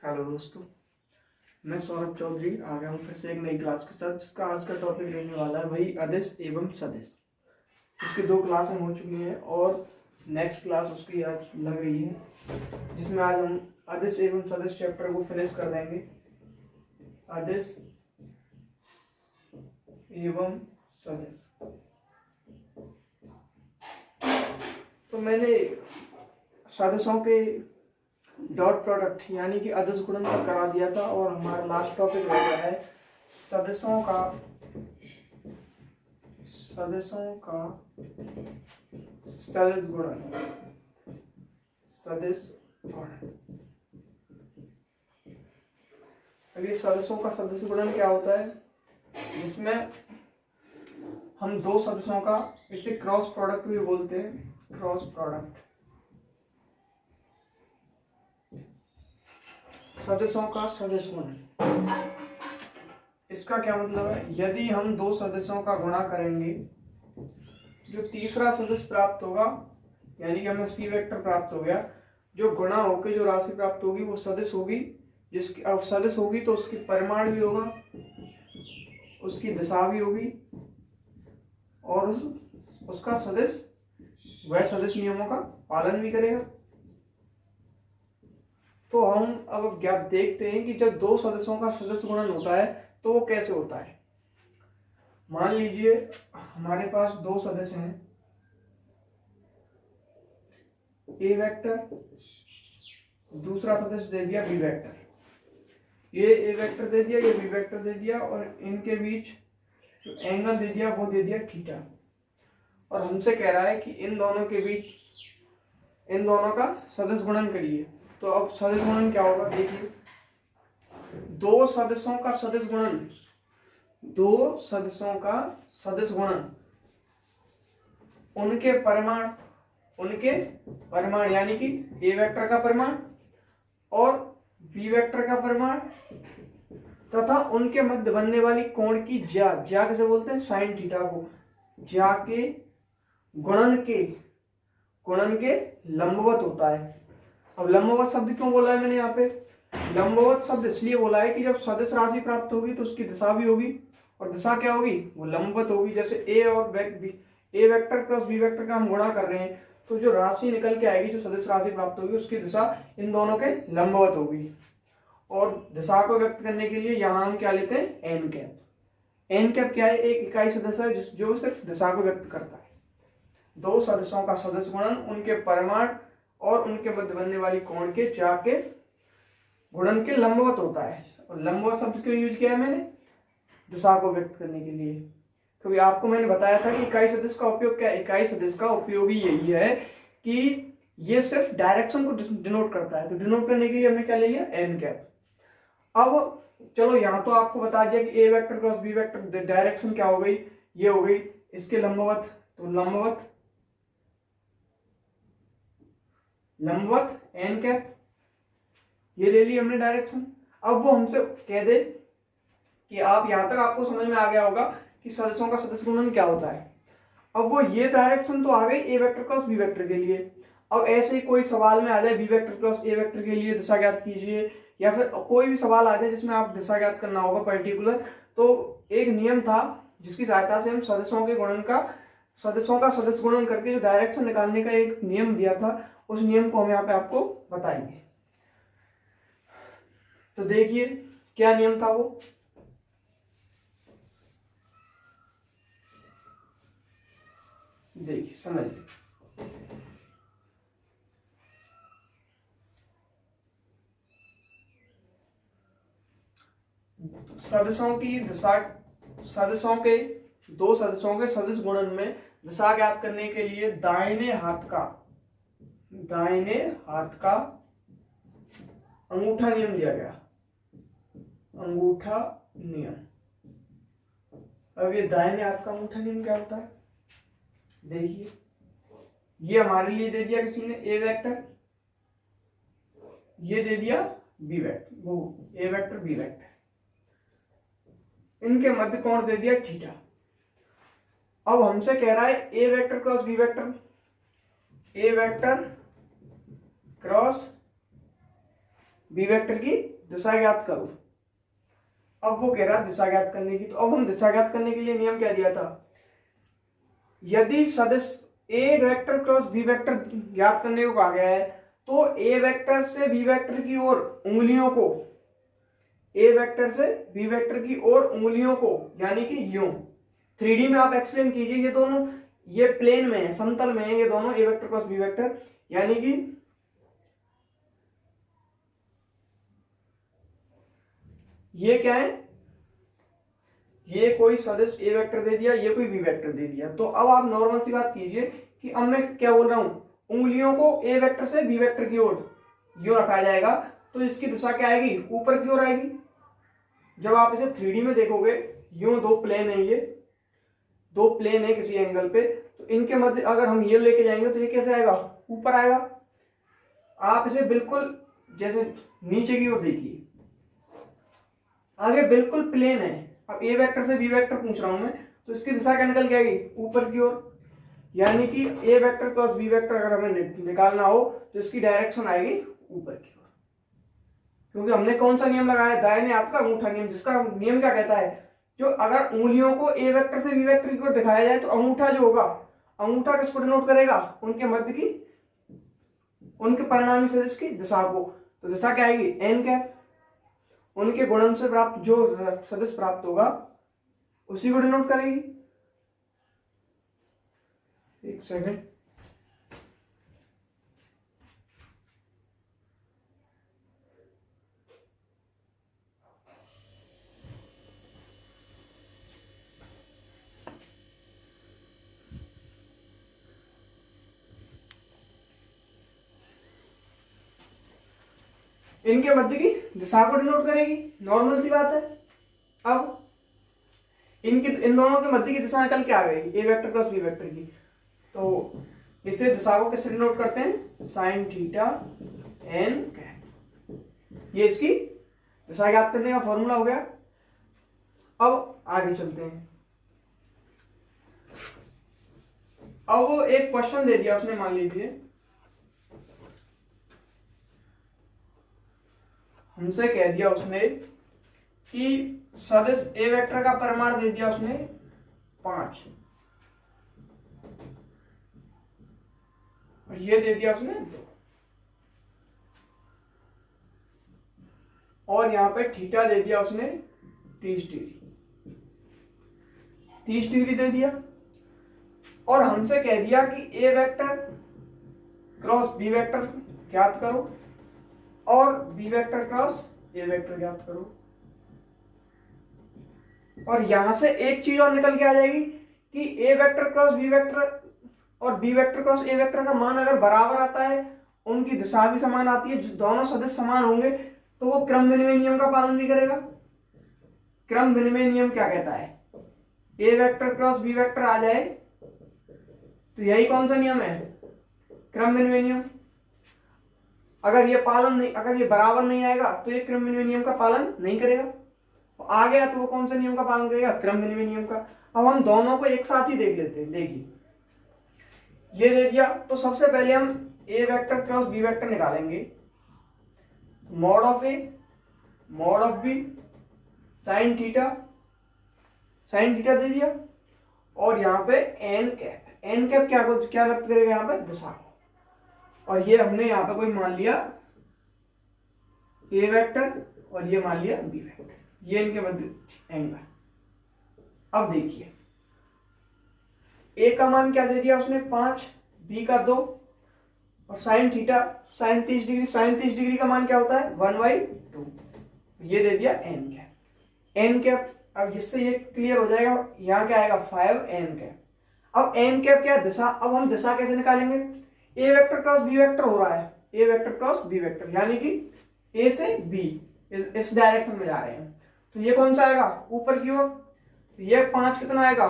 Hello दोस्तों, मैं सौरभ चौधरी आ गया हूँ फिर से एक नई क्लास के साथ, जिसका आज का टॉपिक रहने वाला है वही अदिश एवं सदिश। इसकी 2 क्लासें हो चुकी हैं और नेक्स्ट क्लास उसकी आज लग रही है, जिसमें आज हम अदिश एवं सदिश चैप्टर को फिनिश कर देंगे। अदिश एवं सदिश। तो मैंने सदिशों के डॉट प्रोडक्ट यानी कि अदिश गुणन तक करा दिया था और हमारा लास्ट टॉपिक रह गया है सदिशों का सदिश गुणन। सदिश गुणन। अभी सदिशों का सदिश गुणन क्या होता है, जिसमें हम 2 सदिशों का, इसे क्रॉस प्रोडक्ट भी बोलते हैं, क्रॉस प्रोडक्ट। सदिशों का सदिश गुणन, इसका क्या मतलब है? यदि हम 2 सदिशों का गुणा करेंगे, जो तीसरा सदिश प्राप्त होगा, यानी कि हमें सी वेक्टर प्राप्त हो गया, जो गुणा होकर जो राशि प्राप्त होगी वो सदिश होगी। जिसकी अब सदिश होगी तो उसकी परिमाण भी होगा, उसकी दिशा भी होगी और उसका सदिश वह सदिश नियमों का पालन भी करेगा। तो हम अब ज्ञात देखते हैं कि जब 2 सदिशों का सदिश गुणन होता है तो वो कैसे होता है। मान लीजिए हमारे पास 2 सदिश हैं, ए वेक्टर, दूसरा सदिश दे दिया बी वेक्टर। ये ए वेक्टर दे दिया, ये बी वेक्टर दे दिया और इनके बीच जो एंगल दे दिया वो दे दिया थीटा। और हमसे कह रहा है कि इन दोनों के बीच, इन दोनों का सदिश गुणन करिए। तो अब सदिश गुणन क्या होगा, देखिए 2 सदिशों का सदिश गुणन, 2 सदिशों का सदिश गुणन, उनके परिमाण यानी कि ए वेक्टर का परिमाण और बी वेक्टर का परिमाण तथा उनके मध्य बनने वाली कोण की ज्या कैसे बोलते हैं, साइन थीटा को, ज्या के गुणन के लंबवत होता है। अब लंबवत शब्द क्यों बोला है मैंने यहाँ पे? लंबवत शब्द इसलिए बोला है कि जब सदिश राशि प्राप्त होगी तो उसकी दिशा भी होगी, और दिशा क्या होगी, वो लंबवत होगी। जैसे ए वेक्टर प्लस बी वेक्टर का हम गुणा कर रहे हैं तो जो राशि निकल के आएगी, जो सदिश राशि प्राप्त होगी, उसकी दिशा इन दोनों के लंबवत होगी। और दिशा को व्यक्त करने के लिए यहाँ हम क्या लेते हैं, एन कैप। एन कैप क्या है, एक इकाई सदिश है जो सिर्फ दिशा को व्यक्त करता है। 2 सदिशों का सदिश गुणन उनके परिमाण और उनके मध्य बनने वाली कोण के ज्या के गुणन के लंबवत होता है। और लंबवत शब्द क्यों यूज किया है मैंने? दिशा को व्यक्त करने के लिए। क्योंकि आपको मैंने बताया था कि इकाई सदिश का उपयोग क्या है। इकाई सदिश का उपयोग ही यही है कि ये सिर्फ डायरेक्शन को डिनोट करता है। तो डिनोट करने के लिए हमने क्या ले लिया, एन कैप। अब चलो यहाँ तो आपको बता दिया कि A vector cross B vector direction क्या हो गई, ये हो गई इसके लंबवत। तो लंबवत एन कैप, ये ले ली हमने डायरेक्शन। अब वो हमसे कह दे कि आप यहां तक आपको समझ में आ गया होगा कि सदिशों का सदिश गुणन क्या होता है। अब वो ये डायरेक्शन तो आ गई ए वेक्टर क्रॉस बी वेक्टर के लिए। अब ऐसे ही कोई सवाल में आ जाए B vector cross A vector के लिए दिशा ज्ञात कीजिए, या फिर कोई भी सवाल आ जाए जिसमें आप दिशा ज्ञात करना होगा पर्टिकुलर, तो एक नियम था जिसकी सहायता से हम सदिशों का सदिश गुणन करके जो डायरेक्शन निकालने का एक नियम दिया था, उस नियम को हम यहाँ पे आपको बताएंगे। तो देखिए क्या नियम था वो। देखिए समझिए, सदिशों के 2 सदिशों के सदिश गुणन में दिशा ज्ञात करने के लिए दाहिने हाथ का अंगूठा नियम दिया गया। अंगूठा नियम। अब ये दाहिने हाथ का अंगूठा नियम क्या होता है, देखिए ये हमारे लिए दे दिया किसी ने ए वेक्टर, ये दे दिया बी वेक्टर, वो ए वेक्टर बी वेक्टर, इनके मध्य कोण दे दिया थीटा। अब हमसे कह रहा है A vector cross B vector, A vector cross B vector की दिशा ज्ञात करो। अब वो कह रहा है दिशा ज्ञात करने की, तो अब हम दिशा ज्ञात करने के लिए नियम क्या दिया था, यदि सदिश ए वेक्टर क्रॉस बी वेक्टर ज्ञात करने को कहा गया है तो ए वेक्टर से बी वेक्टर की ओर उंगलियों को, ए वेक्टर से बी वेक्टर की ओर उंगलियों को, यानी कि यूं 3D में आप एक्सप्लेन कीजिए, ये दोनों ये प्लेन में है, समतल में है ये दोनों, ए वेक्टर क्रॉस बी वेक्टर, यानी कि ये क्या है, ये कोई सदिश ए वेक्टर दे दिया, ये कोई बी वेक्टर दे दिया। तो अब आप नॉर्मल सी बात कीजिए कि अब मैं क्या बोल रहा हूं, उंगलियों को ए वेक्टर से बी वेक्टर की ओर यूं रखा जाएगा, तो इसकी दिशा क्या आएगी, ऊपर की ओर आएगी। जब आप इसे 3D में देखोगे, यूं दो प्लेन है, ये दो प्लेन है किसी एंगल पे, तो इनके मध्य अगर हम ये लेके जाएंगे तो ये कैसे आएगा, ऊपर आएगा। आप इसे बिल्कुल जैसे नीचे की ओर देखिए, आगे बिल्कुल प्लेन है। अब ए वेक्टर से बी वेक्टर पूछ रहा हूं मैं, तो इसकी दिशा क्या निकल के आएगी, ऊपर की ओर, यानी कि A vector cross B vector अगर हमें निकालना हो तो इसकी डायरेक्शन आएगी ऊपर की ओर, क्योंकि हमने कौन सा नियम लगाया, दाहिने हाथ का अंगूठा नियम, जिसका नियम क्या कहता है, जो अगर उंगलियों को ए वेक्टर से बी वेक्टर की ओर दिखाया जाए तो अंगूठा जो होगा, अंगूठा किसको डिनोट करेगा, उनके मध्य की, उनके परिणामी सदिश की दिशा को। तो दिशा क्या आएगी, एन कैप, उनके गुणन से प्राप्त जो सदिश प्राप्त होगा उसी को डिनोट करेगी। एक सेकंड, इनके मध्य की दिशा को डिनोट करेगी, नॉर्मल सी बात है। अब इन दोनों के मध्य की दिशा निकल के आ गई ए वेक्टर प्लस बी वेक्टर की, तो इससे दिशा को कैसे डिनोट करते हैं, साइन थीटा एन कैप, ये इसकी दिशा ज्ञात करने का फॉर्मूला हो गया। अब आगे चलते हैं। अब वो एक क्वेश्चन दे दिया उसने, मान लीजिए हमसे कह दिया उसने कि सदिश ए वेक्टर का परिमाण दे दिया उसने 5, और ये दे दिया उसने 2, और यहां पे थीटा दे दिया उसने 30 डिग्री, 30 डिग्री दे दिया, और हमसे कह दिया कि A vector cross B vector ज्ञात करो और B vector cross A vector ज्ञात करो। और यहां से एक चीज और निकल के आ जाएगी कि A vector cross B vector और B vector cross A vector का मान अगर बराबर आता है, उनकी दिशा भी समान आती है, जो दोनों सदिश समान होंगे तो वो क्रम विनिमय नियम का पालन नहीं करेगा। क्रम विनिमय नियम क्या कहता है, A vector cross B vector आ जाए तो यही कौन सा नियम है, क्रम विनिमय नियम। अगर ये पालन नहीं, अगर ये बराबर नहीं आएगा तो ये क्रम विनिमय नियम का पालन नहीं करेगा, आ गया तो वो कौन सा नियम का पालन करेगा, क्रम विनिमय नियम का। अब हम दोनों को एक साथ ही देख लेते हैं। देखिए ये दे दिया, तो सबसे पहले हम A vector cross B vector निकालेंगे, mod of A mod of B sine theta दे दिया, और यहाँ पे एन कैप, एन कैप क्या व्यक्त करेगा यहाँ पे, दिशा को। और ये हमने यहाँ पे कोई मान लिया ए वेक्टर और ये मान लिया बी वेक्टर, ये इनके मध्य एंगल। अब देखिए ए का मान क्या दे दिया उसने 5, बी का 2, और sine theta sine 30 degree, sine 30 degree का मान क्या होता है 1/2, ये दे दिया एन कैप। एन कैप, अब इससे ये क्लियर हो जाएगा, यहाँ क्या आएगा 5 एन कैप। अब एन कैप क्या दिशा, अब हम दिशा कैसे निकालेंगे, ए वेक्टर क्रॉस बी वेक्टर हो रहा है, A vector cross B vector, यानी कि ए से बी इस डायरेक्शन में जा रहे हैं, तो ये कौन सा आएगा ऊपर की ओर, तो ये 5 कितना आएगा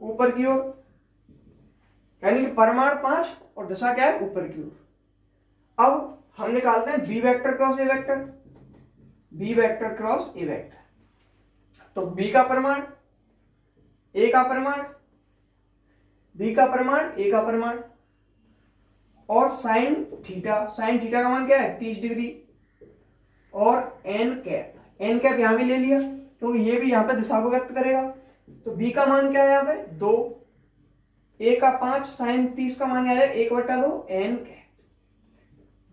ऊपर की ओर, यानी कि परिमाण 5 और दिशा क्या है ऊपर की ओर। अब हम निकालते हैं B vector cross A vector, B vector cross A vector, तो बी का परिमाण, ए का परिमाण, बी का परिमाण, ए का परिमाण, और साइन थीटा का मान क्या है 30 डिग्री, और एन कैप यहाँ भी ले लिया क्योंकि ये भी यहाँ पे दिशा को व्यक्त करेगा। तो बी का मान क्या है यहाँ पे 2, ए का 5 साइन 30 का मान आया 1/2 एन कैप,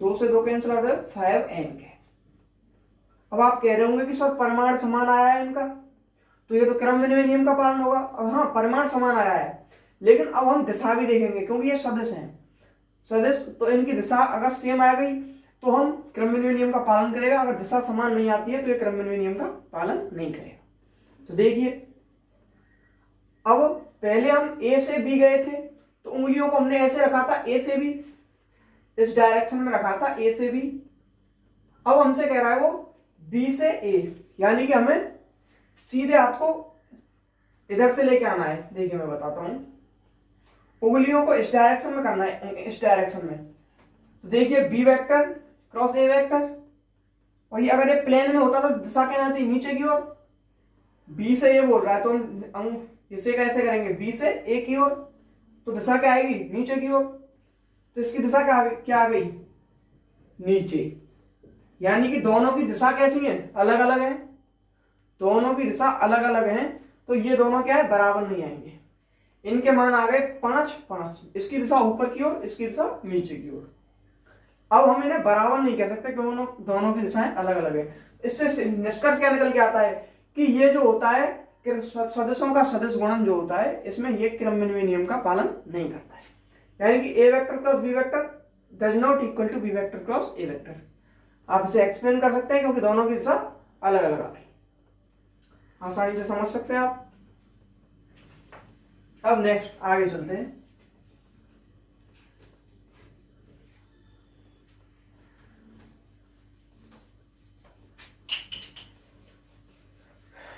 2 से 2 कैंसिल आउट है 5 एन कैप। अब आप कह रहे होंगे कि सर परिमाण समान आया है इनका, तो ये तो क्रमविनिमय नियम का पालन होगा। अब हाँ परिमाण समान आया है, लेकिन अब हम दिशा भी देखेंगे क्योंकि ये सदिश हैं, सदिश तो इनकी दिशा अगर सेम आ गई तो हम क्रमविनिमय नियम का पालन करेगा, अगर दिशा समान नहीं आती है तो ये क्रमविनिमय नियम का पालन नहीं करेगा। तो देखिए अब पहले हम ए से बी गए थे तो उंगलियों को हमने ऐसे रखा था ए से बी, इस डायरेक्शन में रखा था ए से बी। अब हमसे कह रहा है वो बी से ए, यानी कि हमें सीधे हाथ को इधर से लेके आना है। देखिए मैं बताता हूं, उंगलियों को इस डायरेक्शन में करना है, इस डायरेक्शन में। तो देखिए B vector cross A vector, और ये अगर ये प्लेन में होता तो दिशा क्या आती नीचे की ओर। बी से ये बोल रहा है तो हम इसे कैसे करेंगे बी से ए की ओर, तो दिशा क्या आएगी नीचे की ओर। तो इसकी दिशा क्या आ गई नीचे, यानी कि दोनों की दिशा कैसी है अलग अलग है, दोनों की दिशा अलग अलग है। तो ये दोनों क्या है बराबर नहीं आएंगे, इनके मान आ गए 5 5, इसकी दिशा ऊपर की ओर, इसकी दिशा नीचे की ओर। अब हम इन्हें बराबर नहीं कह सकते क्योंकि दोनों की दिशाएं अलग अलग है। इससे निष्कर्ष क्या निकल के आता है कि ये जो होता है सदिशों का सदिश गुणन जो होता है इसमें ये क्रमविनिमय नियम का पालन नहीं करता है, यानी कि A vector cross B vector does not equal to B vector cross A vector. आप इसे एक्सप्लेन कर सकते हैं क्योंकि दोनों की दिशा अलग अलग आ रही, आसानी से समझ सकते हैं आप। अब नेक्स्ट आगे चलते हैं।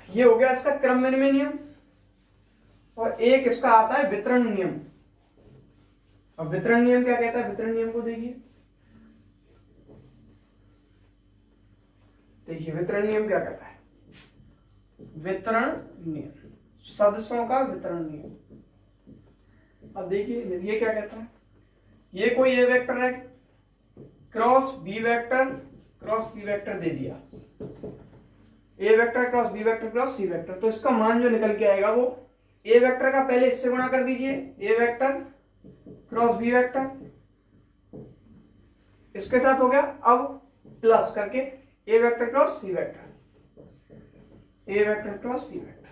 ये हो गया इसका क्रमविनिमय नियम, और एक इसका आता है वितरण नियम। अब वितरण नियम क्या कहता है, वितरण नियम को देखिए, वितरण नियम क्या कहता है, वितरण नियम सदिशों का वितरण नियम। अब देखिए ये क्या कहता है, ये कोई ए वेक्टर है cross B vector cross C vector दे दिया, A vector cross B vector cross C vector, तो इसका मान जो निकल के आएगा वो ए वेक्टर का पहले इससे गुणा कर दीजिए, ए वेक्टर क्रॉस बी वेक्टर, इसके साथ हो गया, अब प्लस करके ए वेक्टर क्रॉस सी वेक्टर, ए वेक्टर क्रॉस सी वेक्टर।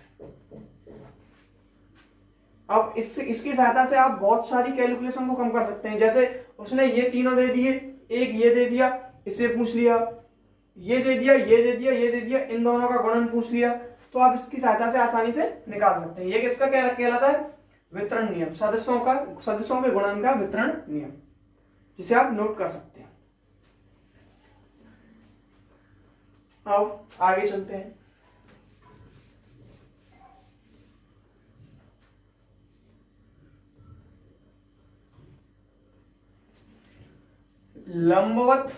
अब इसकी सहायता से आप बहुत सारी कैलकुलेशन को कम कर सकते हैं। जैसे उसने ये तीनों दे दिए, एक ये दे दिया, इससे पूछ लिया, ये दे दिया, ये दे दिया, ये दे दिया, इन दोनों का गुणन पूछ लिया, तो आप इसकी सहायता से आसानी से निकाल सकते हैं। ये किसका क्या कहलाता है, वितरण नियम, सदिशों के गुणन का वितरण नियम, जिसे आप नोट कर सकते हैं। अब आगे चलते हैं। लंबवत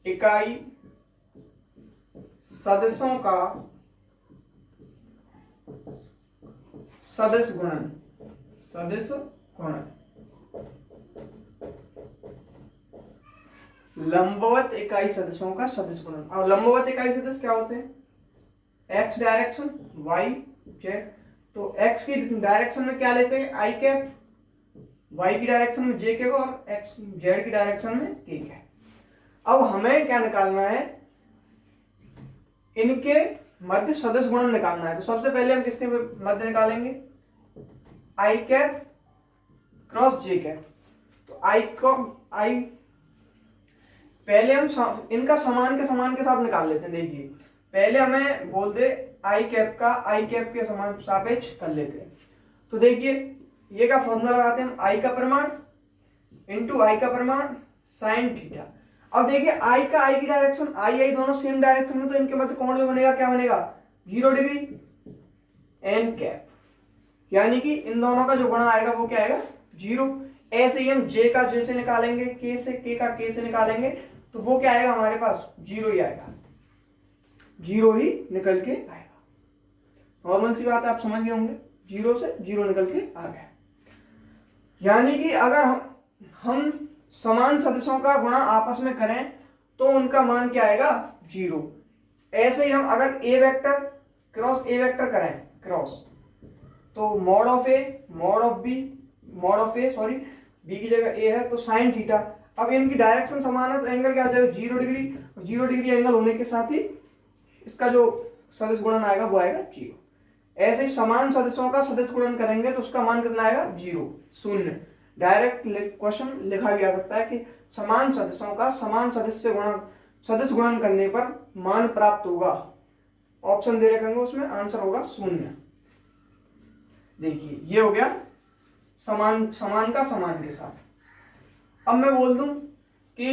इकाई सदिशों का सदिश गुणन, सदिश गुणन। लंबवत इकाई सदिशों का सदिश गुणन। अब लंबवत इकाई सदिश क्या होते हैं, एक्स डायरेक्शन, वाई जेड। तो एक्स की डायरेक्शन में क्या लेते हैं, आई कैप, वाई की डायरेक्शन में जे कैप, और एक्स जेड की डायरेक्शन में के कैप। अब हमें क्या निकालना है, इनके मध्य सदिश गुणन निकालना है। तो सबसे पहले हम किसके मध्य निकालेंगे, आई कैप क्रॉस जे कैप। तो आई पहले हम इनका समान के साथ निकाल लेते हैं। देखिए पहले हमें बोल दे आई कैप का आई कैप के समान सापेक्ष कर लेते हैं। तो देखिए ये का फॉर्मूला लगाते हैं हम, आई का परिमाण इंटू आई का परिमाण साइन थीटा। अब देखिए आई का आई की डायरेक्शन, आई दोनों सेम डायरेक्शन में, तो इनके मध्य कोण जो बनेगा क्या बनेगा, 0 डिग्री एन कैप, यानी कि इन दोनों का जो गुणा आएगा वो क्या आएगा 0। ऐसे ही हम जे का जे से निकालेंगे, के से के का के से निकालेंगे, तो वो क्या आएगा हमारे पास 0 ही आएगा, 0 ही निकल के आएगा। नॉर्मल सी बात है, आप समझ गए होंगे, 0 से 0 निकल के आ गया। यानी कि अगर हम समान सदिशों का गुणा आपस में करें तो उनका मान क्या आएगा 0। ऐसे ही हम अगर A vector cross A vector करें क्रॉस, तो mod of A mod of B mod of A sorry B की जगह ए है तो साइन थीटा। अब इनकी डायरेक्शन समान है तो एंगल क्या हो जाएगा 0 डिग्री, 0 डिग्री एंगल होने के साथ ही इसका जो सदिश गुणन आएगा वो आएगा 0। ऐसे ही समान सदिशों का सदिश गुणन करेंगे तो उसका मान कितना आएगा 0 शून्य। डायरेक्ट क्वेश्चन लिखा जा सकता है कि समान सदिशों का समान सदिश गुणन करने पर मान प्राप्त होगा। ऑप्शन दे रखेंगे उसमें आंसर होगा 0। देखिए ये हो गया समान का समान के साथ। अब मैं बोल दूं कि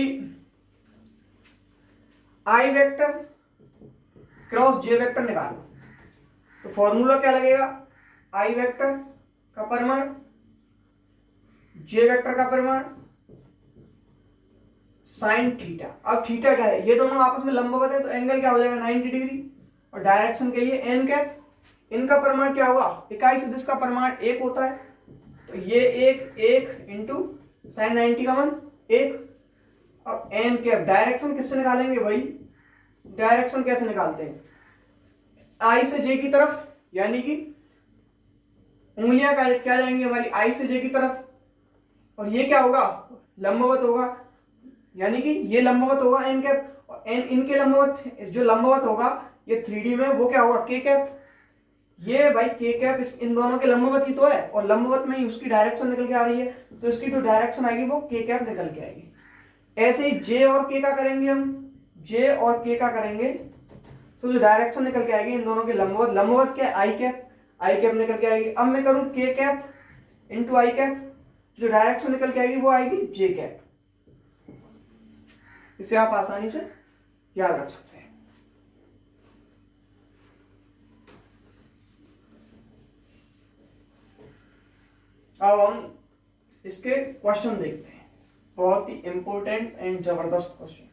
आई वेक्टर क्रॉस जे वेक्टर निकालो, तो फॉर्मूला क्या लगेगा, आई वेक्टर का परिमाण जे वेक्टर का परिमाण साइन थीटा। अब थीटा क्या है, ये दोनों आपस में लंबवत है तो एंगल क्या हो जाएगा 90 डिग्री। और डायरेक्शन के लिए एन कैप, इनका परिमाण क्या होगा, इकाई सदिश का परिमाण 1 होता है तो ये 1 इंटू साइन 90 का मान 1। अब एन कैप डायरेक्शन किससे निकालेंगे, वही डायरेक्शन कैसे निकालते हैं, आई से जे की तरफ, यानी कि उंगलियां क्या जाएंगी हमारी आई से जे की तरफ, और ये क्या होगा लंबवत होगा, यानी कि ये लंबवत होगा एन कैप, और एन इनके लंबवत जो लंबवत होगा ये 3D में वो क्या होगा के कैप। ये भाई के कैप इन दोनों के लंबवत ही तो है और लंबवत में ही उसकी डायरेक्शन निकल के आ रही है तो इसकी जो डायरेक्शन आएगी वो के कैप निकल के आएगी। ऐसे ही जे और के का करेंगे हम, जे और के का करेंगे तो जो डायरेक्शन निकल के आएगी इन दोनों के लंबवत क्या आई कैप निकल के आएगी। अब मैं करूं के कैप इंटू आई कैप, जो डायरेक्शन निकल के आएगी वो आएगी जे कैप। इसे आप आसानी से याद रख सकते हैं। अब हम इसके क्वेश्चन देखते हैं, बहुत ही इंपॉर्टेंट एंड जबरदस्त क्वेश्चन।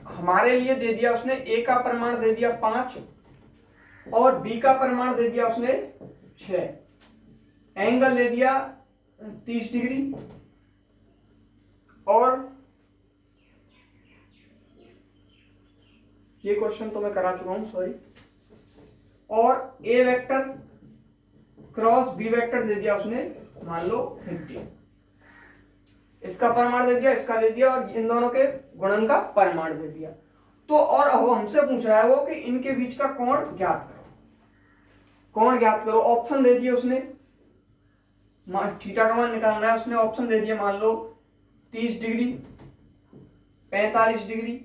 हमारे लिए दे दिया उसने ए का परिमाण दे दिया 5 और बी का परिमाण दे दिया उसने 6, एंगल दे दिया 30 डिग्री और ये क्वेश्चन तो मैं करा चुका हूं सॉरी, और ए वेक्टर क्रॉस बी वेक्टर दे दिया उसने मान लो 50, इसका परिमाण दे दिया इसका दे दिया और इन दोनों के गुणन का परिमाण दे दिया। तो और अब हमसे पूछ रहा है वो कि इनके बीच का कोण ज्ञात करो, कोण ज्ञात करो। ऑप्शन दे दिए उसने, थीटा का मान निकालना है उसने, ऑप्शन दे दिया मान लो 30 degree 45 degree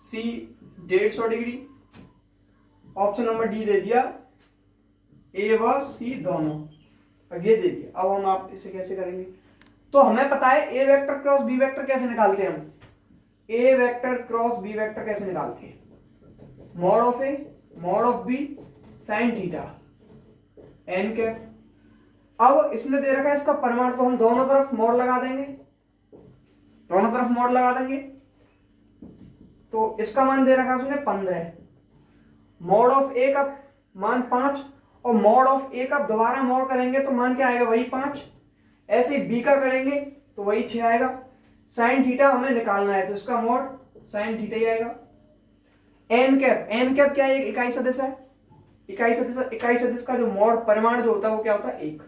C 150 degree, option number D दे दिया ए व सी दोनों, अब ये दे दिया। अब हम आप इसे कैसे करेंगे, तो हमें पता है A vector cross B vector कैसे निकालते हैं हम, A vector cross B vector कैसे निकालते हैं, mod of A mod of B sine theta n cap. अब इसने दे रखा है इसका परिमाण तो हम दोनों तरफ मॉड लगा देंगे, दोनों तरफ मॉड लगा देंगे तो इसका मान दे रखा है उसने 15, मॉड ऑफ ए का मान 5 और मॉड ऑफ ए का दोबारा मॉड करेंगे तो मान क्या आएगा वही 5, ऐसे बी का करेंगे तो वही 6 आएगा। साइन थीटा हमें निकालना है तो इसका मॉड साइन थीटा ही आएगा। एन कैप क्या है, इकाई सदिश है, इकाई सदिश का जो मॉड परिमाण जो होता है वो क्या होता है 1,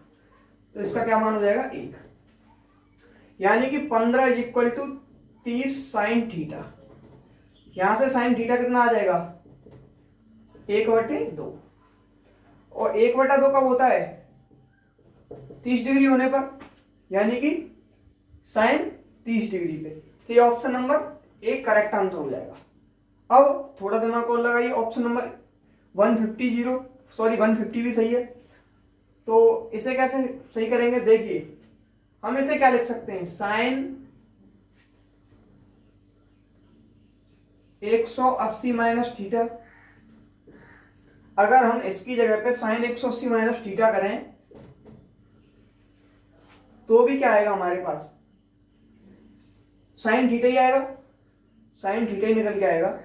तो इसका क्या मान हो जाएगा 1, यानी कि 15 इक्वल टू 30 साइन थीटा। यहां से साइन थीटा कितना आ जाएगा 1/2, और 1/2 कब होता है 30 डिग्री होने पर, यानी कि साइन 30 डिग्री पे। तो ये ऑप्शन नंबर एक करेक्ट आंसर हो जाएगा। अब थोड़ा दिमाग और लगाइए, ऑप्शन नंबर 150 भी सही है, तो इसे कैसे सही करेंगे, देखिए हम इसे क्या लिख सकते हैं, साइन 180 माइनस थीटा। अगर हम इसकी जगह पे साइन 180 माइनस थीटा करें तो भी क्या आएगा हमारे पास, साइन थीटा ही आएगा, साइन थीटा ही निकल के आएगा।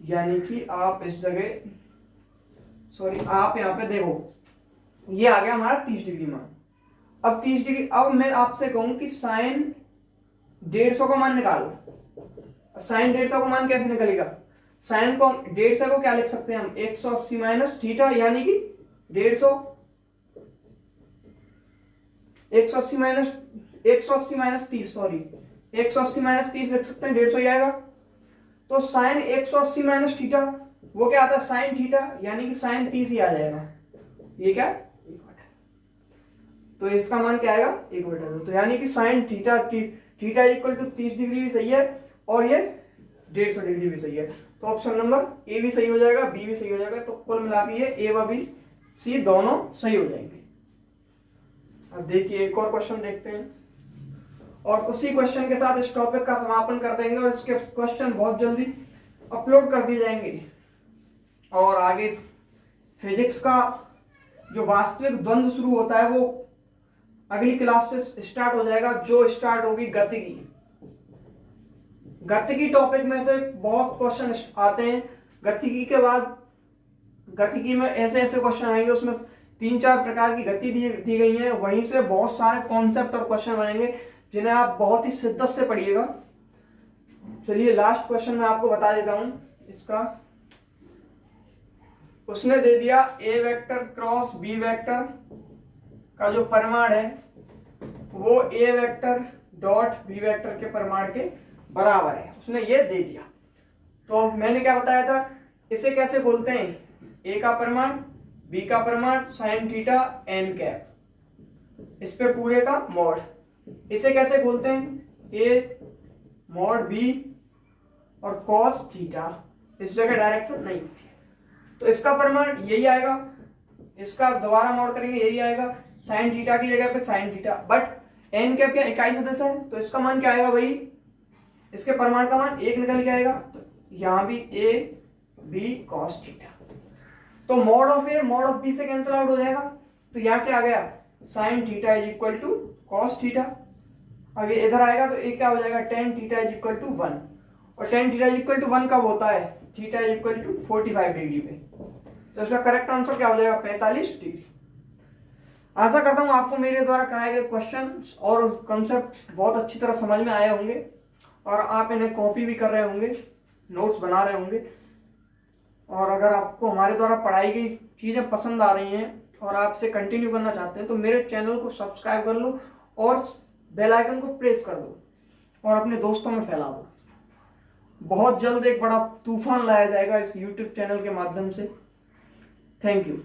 यानी कि आप इस जगह सॉरी आप यहाँ पे देखो ये आ गया हमारा 30 डिग्री मान। अब 30 डिग्री, अब मैं आपसे कहूं कि साइन 150 का मान निकालो। साइन 150 का मान कैसे निकलेगा? साइन को 150 को क्या लिख सकते हैं हम? 180 माइनस थीटा, यानी कि 150। 180 माइनस 30, सॉरी 180 माइनस 30 लिख सकते हैं, 150 ही आएगा। तो साइन 180 माइनस थीटा वो क्या आता है? साइन थीटा, यानी कि साइन 30 ही आ जाएगा। ये क्या? 1/2। तो इसका मान क्या आएगा? 1/2। तो यानी कि sine theta theta equal to 30 degree भी सही है और ये 150 डिग्री भी सही है। तो ऑप्शन नंबर ए भी सही हो जाएगा, बी भी सही हो जाएगा। तो कुल मिला के ये ए व बी सी दोनों सही हो जाएंगे। अब देखिए एक और क्वेश्चन देखते हैं और उसी क्वेश्चन के साथ इस टॉपिक का समापन कर देंगे और इसके क्वेश्चन बहुत जल्दी अपलोड कर दिए जाएंगे। और आगे फिजिक्स का जो वास्तविक द्वंद्व शुरू होता है वो अगली क्लास से स्टार्ट हो जाएगा, जो स्टार्ट होगी गतिकी। गतिकी टॉपिक में से बहुत क्वेश्चन आते हैं। गतिकी के बाद गतिकी में ऐसे ऐसे क्वेश्चन आएंगे, उसमें 3-4 प्रकार की गति दी गई है, वहीं से बहुत सारे कॉन्सेप्ट और क्वेश्चन बनेंगे जिन्हें आप बहुत ही शिद्दत से पढ़िएगा। चलिए लास्ट क्वेश्चन मैं आपको बता देता हूं इसका। उसने दे दिया A vector cross B vector का जो परिमाण है वो ए वेक्टर डॉट बी वेक्टर के परिमाण के बराबर है, उसने ये दे दिया। तो मैंने क्या बताया था, इसे कैसे बोलते हैं? ए का परिमाण, बी का परिमाण, साइन थीटा एन कैप, इस पे पूरे का मॉड। इसे कैसे बोलते हैं? ए मॉड बी और कॉस थीटा, इस जगह डायरेक्शन नहीं होती है। तो इसका परिमाण यही आएगा, इसका दोबारा मॉड करेंगे यही आएगा, साइन थीटा की जगह पे sine theta. But n cap क्या इकाई सदस्य है, तो इसका मान क्या आएगा भाई? इसके परिमाण का मान 1 निकल के आएगा। तो यहां भी ए बी कॉस थीटा। तो mod of A mod of B से कैंसिल आउट हो जाएगा। तो यहाँ क्या आ गया? Sine theta is equal to cos theta. अब ये इधर आएगा तो ये क्या हो जाएगा? Tan theta is equal to 1। और tan theta is equal to 1 कब होता है? Theta is equal to 45 degree पे। तो इसका करेक्ट आंसर क्या हो जाएगा? 45 डिग्री। आशा करता हूं आपको मेरे द्वारा कराए गए क्वेश्चन और कंसेप्ट बहुत अच्छी तरह समझ में आए होंगे और आप इन्हें कॉपी भी कर रहे होंगे, नोट्स बना रहे होंगे। और अगर आपको हमारे द्वारा पढ़ाई गई चीजें पसंद आ रही हैं और आप इसे कंटिन्यू करना चाहते हैं तो मेरे चैनल को सब्सक्राइब कर लो और बेल आइकन को प्रेस कर दो और अपने दोस्तों में फैला दो। बहुत जल्द एक बड़ा तूफान लाया जाएगा इस YouTube चैनल के माध्यम से। Thank you.